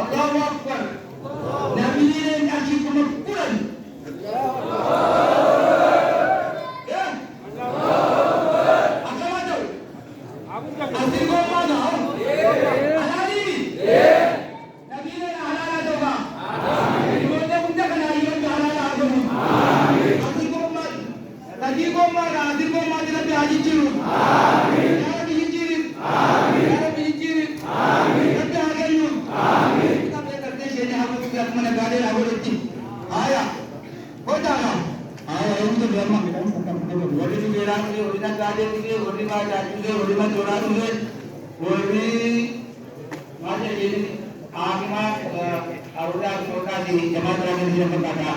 Allahu Akbar. Nabi ni kasih pengampunan. Ya. Apa macam? Asal kau mana? Halali. Nabi ni halal atau apa? Ibadah kita kena ibadah halal atau apa? Asal kau mana? Tadi kau mana? Asal kau mana Nabi haji cium? Nabi cium. Nabi cium. Nabi agaknya. Kita berkata sini aku juga mana gade aku berhenti. Ayah, kau jangan. Ayah itu tu biar mak kita bukan bukan. Wali tu bilang ni, wali nak gade tu, wali nak jadi tu, wali nak jodoh tu, wali macam ini. Akhirnya, awalnya kita di jemaah terakhir di tempat kita.